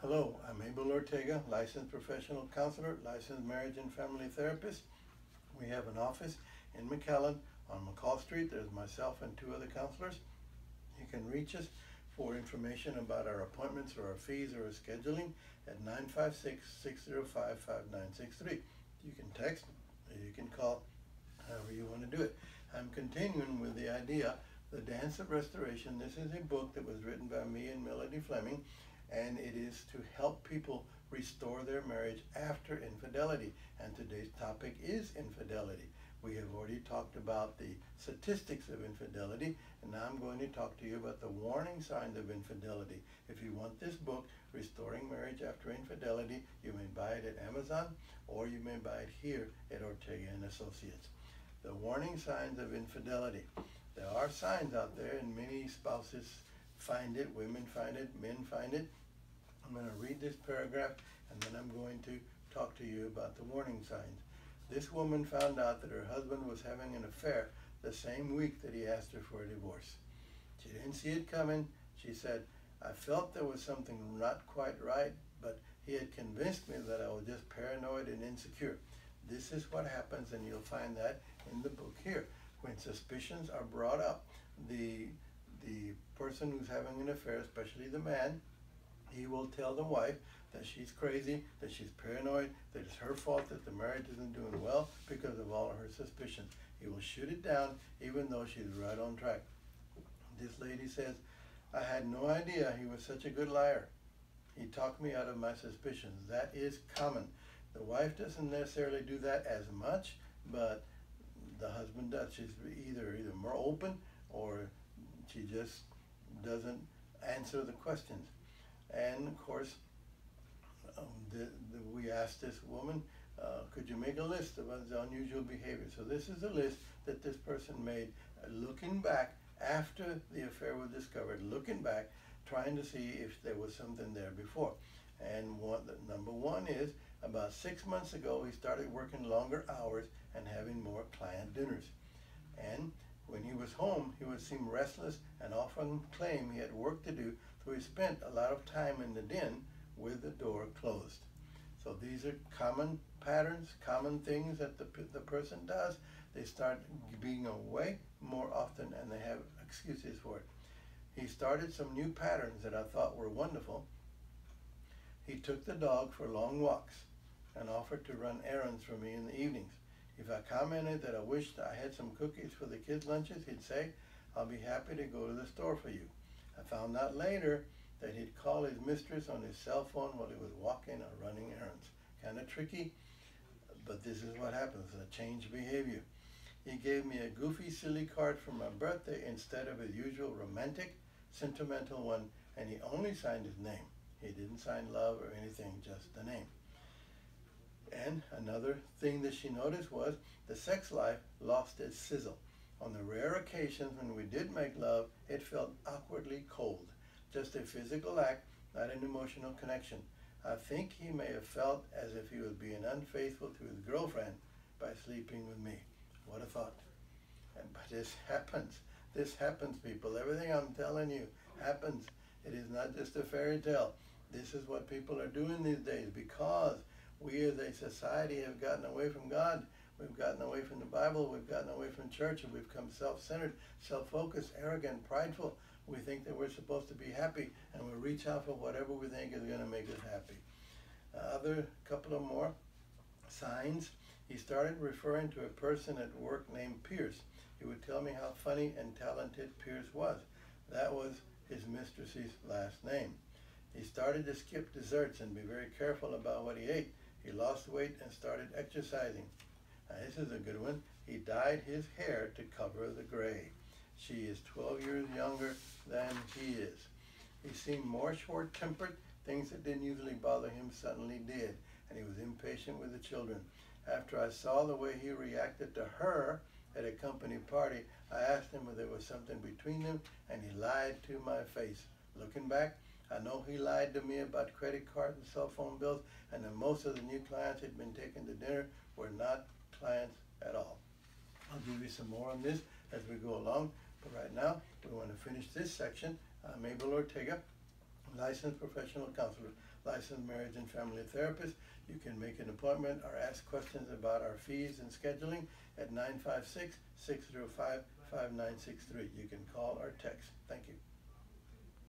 Hello, I'm Abel Ortega, licensed professional counselor, licensed marriage and family therapist. We have an office in McAllen on McCall Street. There's myself and two other counselors. You can reach us for information about our appointments or our fees or our scheduling at 956-605-5963. You can text or you can call, however you want to do it. I'm continuing with the idea, The Dance of Restoration. This is a book that was written by me and Melody Fleming, and it is to help people restore their marriage after infidelity. And today's topic is infidelity. We have already talked about the statistics of infidelity, and now I'm going to talk to you about the warning signs of infidelity. If you want this book, Restoring Marriage After Infidelity, you may buy it at Amazon, or you may buy it here at Ortega and Associates. The warning signs of infidelity. There are signs out there, and many spouses find it, women find it, men find it. I'm going to read this paragraph, and then I'm going to talk to you about the warning signs. This woman found out that her husband was having an affair the same week that he asked her for a divorce. She didn't see it coming. She said, "I felt there was something not quite right, but he had convinced me that I was just paranoid and insecure." This is what happens, and you'll find that in the book here. When suspicions are brought up, the person who's having an affair, especially the man, he will tell the wife that she's crazy, that she's paranoid, that it's her fault that the marriage isn't doing well because of all of her suspicions. He will shoot it down even though she's right on track. This lady says, "I had no idea he was such a good liar. He talked me out of my suspicions." That is common. The wife doesn't necessarily do that as much, but the husband does. She's either more open or she just doesn't answer the questions. And of course, we asked this woman, could you make a list of his unusual behavior? So this is a list that this person made, looking back after the affair was discovered, looking back, trying to see if there was something there before. And number one is, about 6 months ago, he started working longer hours and having more client dinners. And when he was home, he would seem restless and often claim he had work to do, so he spent a lot of time in the den with the door closed. So these are common patterns, common things that the person does. They start being away more often, and they have excuses for it. He started some new patterns that I thought were wonderful. He took the dog for long walks and offered to run errands for me in the evenings. If I commented that I wished I had some cookies for the kids' lunches, he'd say, "I'll be happy to go to the store for you." I found out later that he'd call his mistress on his cell phone while he was walking or running errands. Kind of tricky, but this is what happens, a changed behavior. He gave me a goofy, silly card for my birthday instead of his usual romantic, sentimental one, and he only signed his name. He didn't sign love or anything, just the name. And another thing that she noticed was the sex life lost its sizzle. On the rare occasions when we did make love, it felt awkwardly cold. Just a physical act, not an emotional connection. I think he may have felt as if he was being unfaithful to his girlfriend by sleeping with me. What a thought. But this happens. This happens, people. Everything I'm telling you happens. It is not just a fairy tale. This is what people are doing these days because we as a society have gotten away from God. We've gotten away from the Bible. We've gotten away from church, and we've become self-centered, self-focused, arrogant, prideful. We think that we're supposed to be happy, and we'll reach out for whatever we think is going to make us happy. Other couple of more signs. He started referring to a person at work named Pierce. He would tell me how funny and talented Pierce was. That was his mistress's last name. He started to skip desserts and be very careful about what he ate. He lost weight and started exercising. Now, this is a good one. He dyed his hair to cover the gray. She is 12 years younger than he is. He seemed more short-tempered. Things that didn't usually bother him suddenly did, and he was impatient with the children. After I saw the way he reacted to her at a company party, I asked him if there was something between them, and he lied to my face. Looking back, I know he lied to me about credit card and cell phone bills, and that most of the new clients he'd been taking to dinner were not clients at all. I'll give you some more on this as we go along, but right now we want to finish this section. I'm Abel Ortega, licensed professional counselor, licensed marriage and family therapist. You can make an appointment or ask questions about our fees and scheduling at 956-605-5963. You can call or text. Thank you.